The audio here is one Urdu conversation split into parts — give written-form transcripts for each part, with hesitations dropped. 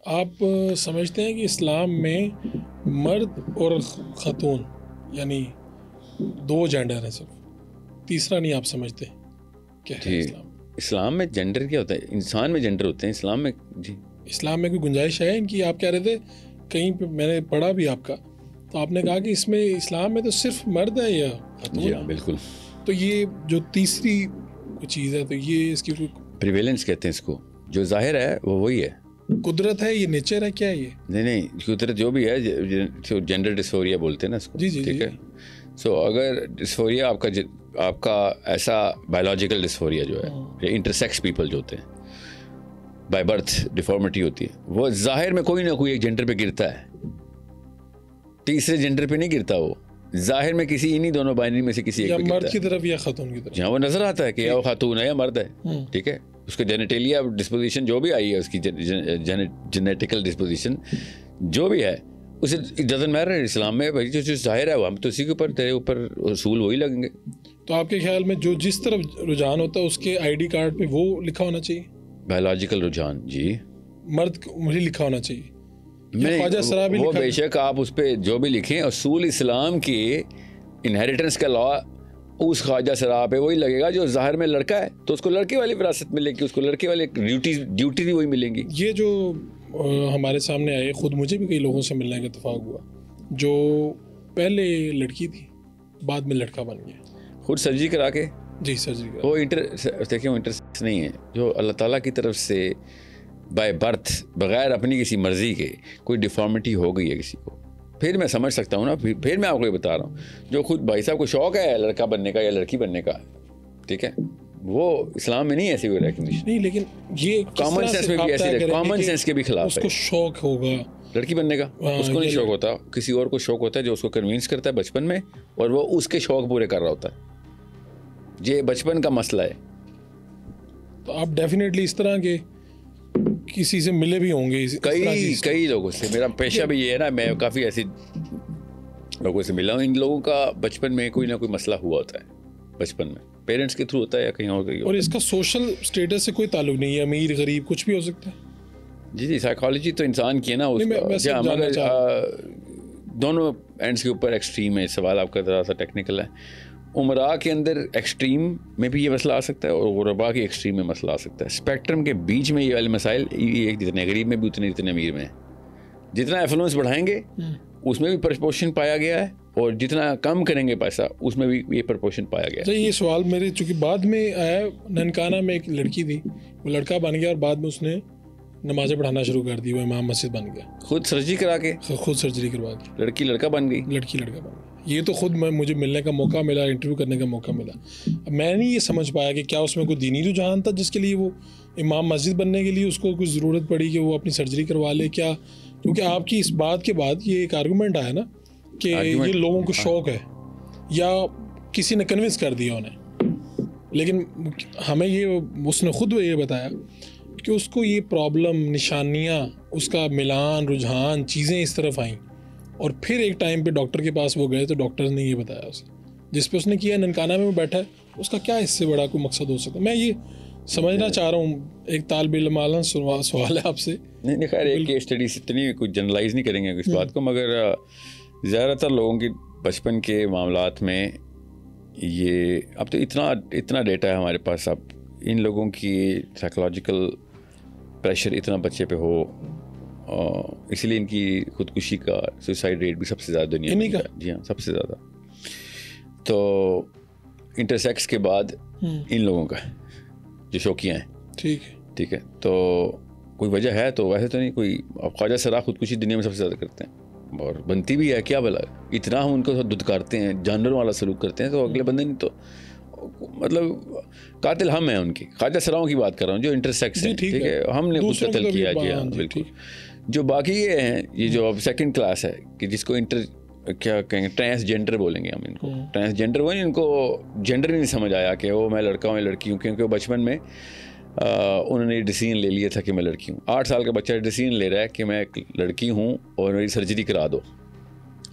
آپ سمجھتے ہیں کہ اسلام میں مرد اور خاتون یعنی 2 جینڈر ہیں صرف, تیسرا نہیں آپ سمجھتے کیا ہے اسلام میں جینڈر کیا ہوتا ہے؟ انسان میں جینڈر ہوتے ہیں اسلام میں. جی اسلام میں کوئی گنجائش ہے ان کی؟ آپ کہہ رہے تھے کہیں پہ, میں نے پڑھا بھی آپ کا, تو آپ نے کہا کہ اس میں اسلام میں تو صرف مرد ہے یا خاتون؟ جی ہاں بالکل. تو یہ جو تیسری چیز ہے تو یہ اس کی کوئی پریویلنس کہتے ہیں اس کو, جو ظاہر ہے وہ وہی ہے. قدرت ہے, یہ نیچر ہے, کیا ہے یہ؟ نہیں قدرت جو بھی ہے, جینڈر ڈسفوریا بولتے ہیں نا اس کو. جی جی ٹھیک ہے. سو اگر ڈسفوریا آپ کا ایسا بایولوجیکل ڈسفوریا جو ہے, انٹرسیکس پیپل جو ہوتے ہیں بائی برتھ ڈیفارمیٹی ہوتی ہے, وہ ظاہر میں کوئی نہ کوئی ایک جینڈر پہ گرتا ہے, تیسرے جینڈر پہ نہیں گرتا. وہ ظاہر میں کسی انہی دونوں بائنری میں سے کسی ایک پہ گرتا ہے, مرد کی طرف یا خاتون کی طرف, جہاں وہ نظر آتا ہے کہ یا وہ خاتون ہے یا مرد ہے. ٹھیک ہے. اس کے جینیٹیلیا ڈسپوزیشن جو بھی آئی ہے, اس کی جینیٹیکل ڈسپوزیشن جو بھی ہے, اسے ڈزنٹ میٹر. اسلام میں بھائی جو ظاہر ہے وہ ہم تو اسی کے اوپر, تیرے اوپر اصول وہی لگیں گے. تو آپ کے خیال میں جو جس طرف رجحان ہوتا ہے اس کے آئی ڈی کارڈ پہ وہ لکھا ہونا چاہیے بایولوجیکل رجحان. جی مرد مجھے لکھا ہونا چاہیے. وہ بے شک آپ اس پہ جو بھی لکھیں, اصول اسلام کی انہیریٹنس کا لا اس خواجہ سرا پہ وہی لگے گا. جو ظاہر میں لڑکا ہے تو اس کو لڑکے والی وراثت ملے گی, اس کو لڑکے والی ڈیوٹی بھی وہی ملیں گی. یہ جو ہمارے سامنے آئے, خود مجھے بھی کئی لوگوں سے ملنے کا اتفاق ہوا جو پہلے لڑکی تھی بعد میں لڑکا بن گیا, خود سرجری کرا کے. جی سرجری کرا. وہ دیکھیں وہ انٹرسیکس نہیں ہے, جو اللہ تعالیٰ کی طرف سے بائی برتھ بغیر اپنی کسی مرضی کے کوئی ڈیفارمیٹی ہو گئی ہے کسی کو, پھر میں سمجھ سکتا ہوں نا. پھر میں آپ کو یہ بتا رہا ہوں, جو خود بھائی صاحب کو شوق ہے لڑکا بننے کا یا لڑکی بننے کا, ٹھیک ہے, وہ اسلام میں نہیں ایسی کوئی ریکگنیشن نہیں. لیکن یہ کامن سینس میں بھی ایسی, کامن سینس کے بھی خلاف ہے. اس کو شوق ہوگا لڑکی بننے کا, اس کو نہیں شوق ہوتا, کسی اور کو شوق ہوتا ہے جو اس کو کنوینس کرتا ہے بچپن میں, اور وہ اس کے شوق پورے کر رہا ہوتا ہے. یہ بچپن کا مسئلہ ہے. تو آپ ڈیفینیٹلی اس طرح کے کسی سے ملے بھی ہوں گے, کئی لوگوں سے. میرا پیشہ بھی یہ ہے نا, میں کافی ایسی لوگوں سے ملا ہوں. ان لوگوں کا بچپن میں کوئی نہ کوئی مسئلہ ہوا ہوتا ہے, بچپن میں پیرنٹس کے تھرو ہوتا ہے یا کہیں اور. اور اس کا سوشل اسٹیٹس سے کوئی تعلق نہیں ہے, امیر غریب کچھ بھی ہو سکتا ہے. جی سائیکالوجی تو انسان کی ہے نا, مگر دونوں اینڈس کے اوپر ایکسٹریم ہے. سوال آپ کا ذرا سا ٹیکنیکل ہے. عمراء کے اندر ایکسٹریم میں بھی یہ مسئلہ آ سکتا ہے, اور غرباء کے ایکسٹریم میں مسئلہ آ سکتا ہے. اسپیکٹرم کے بیچ میں یہ والے مسائل جتنے غریب میں بھی اتنے امیر میں ہیں. جتنا ایفلوئنس بڑھائیں گے اس میں بھی پرپورشن پایا گیا ہے, اور جتنا کم کریں گے پیسہ اس میں بھی یہ پرپورشن پایا گیا ہے. یہ سوال میرے چونکہ بعد میں آیا, ننکانہ میں ایک لڑکی تھی, وہ لڑکا بن گیا اور بعد میں اس نے نمازیں پڑھانا شروع کر دی, وہ امام مسجد بن گیا, خود سرجری کرا کے, خود سرجری کروا کے. لڑکی لڑکا بن گئی, لڑکی لڑکا بن گئی. یہ تو خود مجھے ملنے کا موقع ملا, انٹرویو کرنے کا موقع ملا. میں نہیں یہ سمجھ پایا کہ کیا اس میں کوئی دینی رجحان تھا جس کے لیے وہ امام مسجد بننے کے لیے اس کو کوئی ضرورت پڑی کہ وہ اپنی سرجری کروا لے کیا. کیونکہ آپ کی اس بات کے بعد یہ ایک آرگومنٹ آیا نا کہ یہ لوگوں کو شوق ہے یا کسی نے کنونس کر دیا انہیں. لیکن ہمیں یہ اس نے خود یہ بتایا کہ اس کو یہ پرابلم, نشانیاں, اس کا ملان, رجحان, چیزیں اس طرف آئیں, اور پھر ایک ٹائم پہ ڈاکٹر کے پاس وہ گئے تو ڈاکٹر نے یہ بتایا اسے, جس پہ اس نے کیا ننکانہ میں بیٹھا ہے, اس کا کیا اس سے بڑا کوئی مقصد ہو سکتا ہے. میں یہ سمجھنا چاہ رہا ہوں, ایک طالب علم والا سوال ہے آپ سے. نہیں خیر, ایک کیس اسٹڈی سے اتنی کوئی جنرلائز نہیں کریں گے اس بات کو, مگر زیادہ تر لوگوں کی بچپن کے معاملات میں یہ اب تو اتنا ڈیٹا ہے ہمارے پاس. اب ان لوگوں کی سائیکولوجیکل پریشر اتنا بچے پہ ہو, اسی لیے ان کی خودکشی کا سوسائڈ ریٹ بھی سب سے زیادہ دنیا میں ہے. جی ہاں, سب سے زیادہ. تو انٹرسیکس کے بعد ان لوگوں کا جو شوقیاں ہیں, ٹھیک ہے, تو کوئی وجہ ہے تو ویسے تو نہیں کوئی. اب خواجہ سرا خودکشی دنیا میں سب سے زیادہ کرتے ہیں, اور بنتی بھی ہے. کیا بلا اتنا ہم ان کو دھتکارتے ہیں, جانوروں والا سلوک کرتے ہیں, تو اگلے بندے نہیں تو مطلب قاتل ہم ہیں ان کی. خواجہ سراؤں کی بات کر رہا ہوں جو انٹرسیکس ہیں, ٹھیک ہے, ہم نے خود قتل کیا. جی ہاں بالکل. جو باقی یہ ہیں, یہ جو اب سیکنڈ کلاس ہے کہ جس کو کیا کہیں گے, ٹرانسجینڈر بولیں گے ہم ان کو. ٹرانسجینڈر وہ ان کو جینڈر ہی نہیں سمجھ آیا کہ وہ میں لڑکا ہوں یا لڑکی ہوں, کیونکہ وہ بچپن میں انہوں نے ڈیسیژن لے لیا تھا کہ میں لڑکی ہوں. 8 سال کا بچہ ڈیسیژن لے رہا ہے کہ میں ایک لڑکی ہوں اور میری سرجری کرا دو.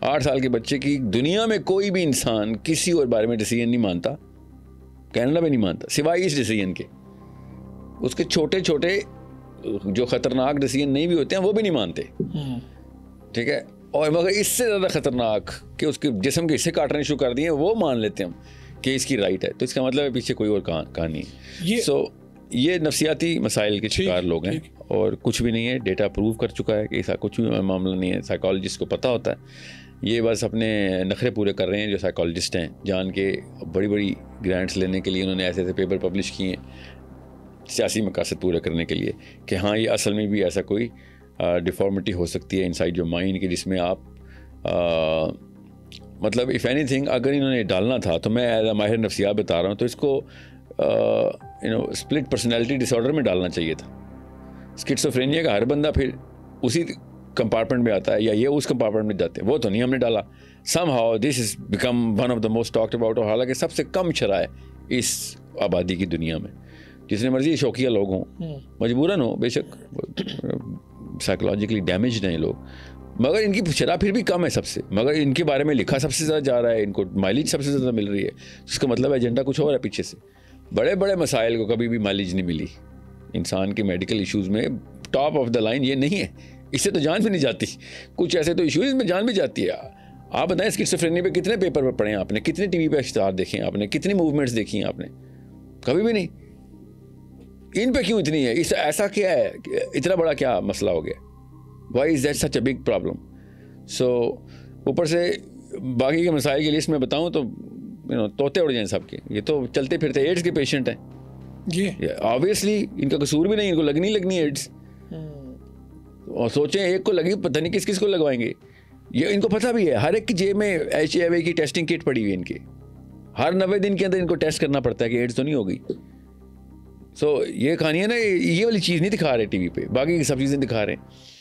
8 سال کے بچے کی دنیا میں کوئی بھی انسان کسی اور بارے میں ڈیسیژن نہیں مانتا, کینیڈا میں نہیں مانتا, سوائے اس ڈیسیژن کے. اس کے چھوٹے چھوٹے جو خطرناک ڈیسیجن نہیں بھی ہوتے ہیں وہ بھی نہیں مانتے, ٹھیک ہے, اور مگر اس سے زیادہ خطرناک کہ اس کے جسم کے حصے کاٹنے شروع کر دیے وہ مان لیتے ہیں ہم کہ اس کی رائٹ ہے, تو اس کا مطلب ہے پیچھے کوئی اور کہانی ہے. سو یہ نفسیاتی مسائل کے شکار لوگ ہیں اور کچھ بھی نہیں ہے, ڈیٹا پروو کر چکا ہے کہ ایسا کچھ بھی معاملہ نہیں ہے, سائیکالوجسٹ کو پتہ ہوتا ہے, یہ بس اپنے نخرے پورے کر رہے ہیں جو سائیکالوجسٹ ہیں, جان کے بڑی بڑی گرانٹس لینے کے لیے انہوں نے ایسے ایسے پیپر پبلش کیے ہیں سیاسی مقاصد پورے کرنے کے لیے کہ ہاں یہ اصل میں بھی ایسا کوئی ڈیفارمٹی ہو سکتی ہے انسائڈ جو مائنڈ کہ جس میں آپ مطلب اف اینی تھنگ اگر انہوں نے ڈالنا تھا تو میں ایز اے ماہر نفسیات بتا رہا ہوں تو اس کو اسپلٹ پرسنالٹی ڈس آرڈر میں ڈالنا چاہیے تھا. اسکیزوفرینیا کا ہر بندہ پھر اسی کمپارٹمنٹ میں آتا ہے یا یہ اس کمپارٹمنٹ میں جاتے ہیں, وہ تو نہیں ہم نے ڈالا. Some how this is become one of the most talked about, اور حالانکہ سب سے کم شرح ہے اس آبادی کی دنیا میں, جتنے مرضی شوقیہ لوگ ہوں مجبوراً ہو بے شک سائیکولوجیکلی ڈیمیجڈ ہیں لوگ, مگر ان کی شرح پھر بھی کم ہے سب سے, مگر ان کے بارے میں لکھا سب سے زیادہ جا رہا ہے, ان کو مائلیج سب سے زیادہ مل رہی ہے. اس کا مطلب ایجنڈا کچھ اور ہے پیچھے سے. بڑے بڑے مسائل کو کبھی بھی مائلیج نہیں ملی انسان کے میڈیکل ایشوز میں, ٹاپ آف دا لائن یہ نہیں ہے, اس سے تو جان بھی نہیں جاتی. کچھ ایسے تو ایشوز میں جان بھی جاتی ہے. آپ بتائیں اسکیزوفرینیا پہ کتنے پیپر پڑھے ہیں آپ نے, کتنے ٹی وی پہ اشتہار دیکھے ہیں آپ نے, کتنی موومنٹس دیکھی ہیں آپ نے, کبھی بھی نہیں. ان پہ کیوں اتنی ہے, اس ایسا کیا ہے, اتنا بڑا کیا مسئلہ ہو گیا, why is that such a big problem. So اوپر سے باقی کے مسائل کی لسٹ میں بتاؤں تو طوطے اڑ جائیں سب کے. یہ تو چلتے پھرتے ایڈس کے پیشنٹ ہیں, آبویسلی ان کا قصور بھی نہیں, ان کو لگنی ایڈس, اور سوچیں ایک کو لگی پتہ نہیں کس کس کو لگوائیں گے. یہ ان کو پتہ بھی ہے, ہر ایک کی جیب میں HIV کی ٹیسٹنگ کٹ پڑی ہوئی ہے ان کے, ہر 90 دن کے اندر ان کو ٹیسٹ کرنا پڑتا ہے کہ ایڈس تو نہیں ہوگی. سو یہ کہانی ہے نا, یہ والی چیز نہیں دکھا رہے ٹی وی پہ, باقی کی سب چیزیں دکھا رہے ہیں.